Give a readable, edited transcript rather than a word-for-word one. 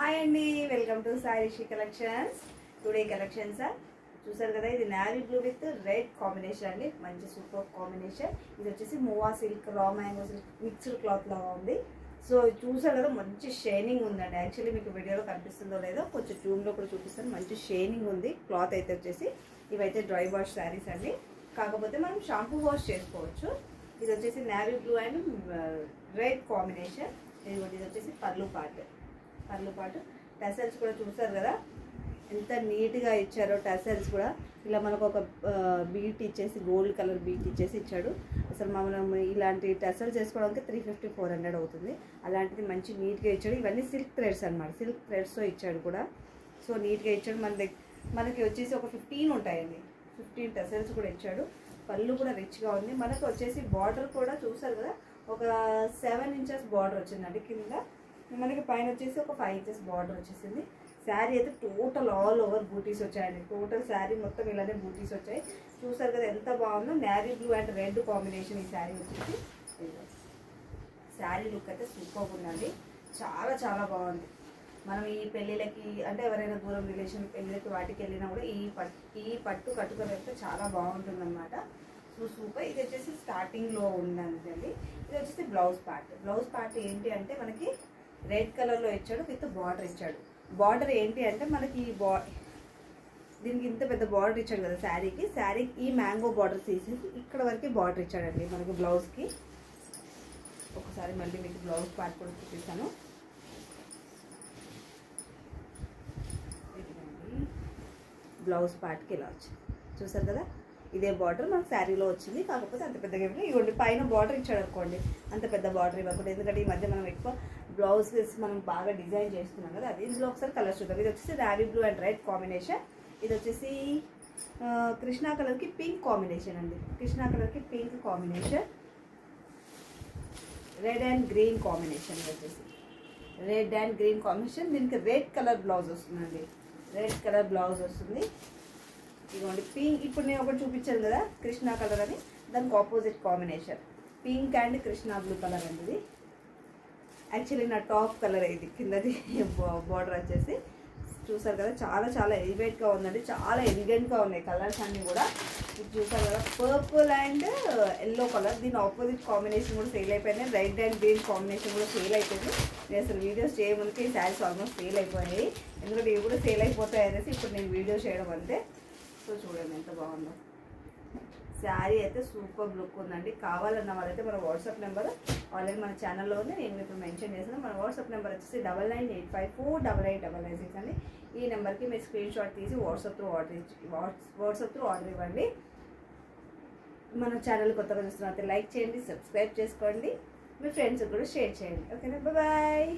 Hi అండి, welcome to Saisri collections. Today collections చూసారు కదా, ఇది navy blue with red combination అండి. మంచి సూపర్ కాంబినేషన్. ఇది వచ్చేసి మూవా silk, raw mango silk mixed cloth లాగా ఉంది. సో చూసారు కదా, మంచి షైనింగ్ ఉందండి. యాక్చువల్లీ మీకు వీడియోలో కనిపిస్తుందో లేదో, కొంచెం జూమ్లో కూడా చూపిస్తాను. మంచి షైనింగ్ ఉంది. క్లాత్ అయితే వచ్చేసి ఇవైతే డ్రై వాష్ శారీస్ అండి, కాకపోతే మనం షాంపూ వాష్ చేసుకోవచ్చు. ఇది వచ్చేసి navy blue and red combination. ఇది వచ్చేసి పర్లు పాటు టెసల్స్ కూడా చూసారు కదా, ఎంత నీట్గా ఇచ్చారో. టెసల్స్ కూడా ఇలా మనకు ఒక బీట్ ఇచ్చేసి, గోల్డ్ కలర్ బీట్ ఇచ్చేసి ఇచ్చాడు. అసలు మనం ఇలాంటి టెసల్స్ వేసుకోవడానికి 350-400 అవుతుంది. అలాంటిది మంచి నీట్గా ఇచ్చాడు. ఇవన్నీ సిల్క్ థ్రెడ్స్ అనమాట, సిల్క్ థ్రెడ్స్తో ఇచ్చాడు కూడా. సో నీట్గా ఇచ్చాడు. మనకి వచ్చేసి ఒక 15 ఉంటాయండి, 15 టెసల్స్ కూడా ఇచ్చాడు. పళ్ళు కూడా రిచ్గా ఉంది. మనకు వచ్చేసి బార్డర్ కూడా చూసారు కదా, ఒక 7 ఇంచెస్ బార్డర్ వచ్చిందండి. కింద మనకి పైన వచ్చేసి ఒక 5 ఇంచెస్ బార్డర్ వచ్చేసింది. శారీ అయితే టోటల్ ఆల్ ఓవర్ బూటీస్ వచ్చాయండి. టోటల్ శారీ మొత్తం ఇలానే బూటీస్ వచ్చాయి. చూసారు కదా ఎంత బాగుందో. Navy blue and red combination ఈ శారీ వచ్చేసి. శారీ లుక్ అయితే సూపర్ ఉందండి, చాలా చాలా బాగుంది. మనం ఈ పెళ్ళిళ్ళకి అంటే ఎవరైనా దూరం రిలేషన్ పెళ్ళిళ్ళకి వాటికి వెళ్ళినా కూడా ఈ పట్టు కట్టుకొని వెళ్తే చాలా బాగుంటుంది అనమాట. So super. ఇది వచ్చేసి స్టార్టింగ్లో ఉందండి. ఇది వచ్చేసి బ్లౌజ్ పార్ట్ ఏంటి అంటే మనకి రెడ్ కలర్లో ఇచ్చాడు, విత్ బార్డర్ ఇచ్చాడు. బార్డర్ ఏంటి అంటే మనకి దీనికి ఇంత పెద్ద బార్డర్ ఇచ్చాడు కదా శారీకి ఈ మ్యాంగో బార్డర్ తీసేసి ఇక్కడ వరకు బార్డర్ ఇచ్చాడండి మనకి బ్లౌజ్కి. ఒకసారి మళ్ళీ మీకు బ్లౌజ్ పార్ట్ కూడా చూపిస్తాను. బ్లౌజ్ పార్ట్కి ఇలా వచ్చింది, చూసారు కదా. ఇదే బార్డర్ మనకు శారీలో వచ్చింది, కాకపోతే అంత పెద్దగా ఇవ్వండి. పైన బార్డర్ ఇచ్చాడు అనుకోండి, అంత పెద్ద బార్డర్ ఇవ్వకూడదు. ఎందుకంటే ఈ మధ్య మనం ఎక్కువ బ్లౌజెస్ మనం బాగా డిజైన్ చేస్తున్నాం కదా, అది. ఇందులో ఒకసారి కలర్ చూద్దాం. ఇది వచ్చేసి navy blue and red combination. ఇది వచ్చేసి కృష్ణా కలర్కి పింక్ కాంబినేషన్ అండి. కృష్ణా కలర్కి pink combination, red and green combination. ఇది వచ్చేసి రెడ్ అండ్ గ్రీన్ కాంబినేషన్. దీనికి రెడ్ కలర్ బ్లౌజ్ వస్తుందండి, రెడ్ కలర్ బ్లౌజ్ వస్తుంది. ఇదిగోండి పింక్. ఇప్పుడు నేను ఒకటి చూపించాను కదా కృష్ణా కలర్ అని, దానికి opposite combination pink and Krishna blue colour అండి. ఇది యాక్చువల్లీ నా టాప్ కలర్ ఇది, కిందది బార్డర్ వచ్చేసి. చూసారు కదా, చాలా చాలా ఎలివేట్గా ఉందండి, చాలా ఎలిగెంట్గా ఉన్నాయి కలర్స్ అన్నీ కూడా. ఇది చూసారు కదా, పర్పుల్ అండ్ ఎల్లో కలర్. దీని ఆపోజిట్ కాంబినేషన్ కూడా సేల్ అయిపోయింది. రెడ్ అండ్ గ్రీన్ కాంబినేషన్ కూడా సేల్ అయిపోయింది. నేను అసలు వీడియోస్ చేయముందుకే ఈ శారీస్ ఆల్మోస్ట్ సేల్ అయిపోయాయి, ఎందుకంటే ఇవి కూడా సేల్ అయిపోతాయి అనేసి ఇప్పుడు నేను వీడియో చేయడం అంతే. సో చూడండి ఎంత బాగుందో. శారీ అయితే సూపర్ లుక్ ఉందండి. కావాలన్న వాళ్ళైతే మన వాట్సాప్ నెంబర్ ఆల్రెడీ మన ఛానల్లో ఉంది, నేను ఇప్పుడు మెన్షన్ చేశాను. మన వాట్సాప్ నెంబర్ వచ్చేసి 9985489996 అండి. ఈ నెంబర్కి మీరు స్క్రీన్ షాట్ తీసి వాట్సాప్ త్రూ ఆర్డర్ ఇవ్వండి. మన ఛానల్ కొత్తగా చూస్తున్నట్లయితే లైక్ చేయండి, సబ్స్క్రైబ్ చేసుకోండి, మీ ఫ్రెండ్స్కి కూడా షేర్ చేయండి. ఓకేనా, బాయ్.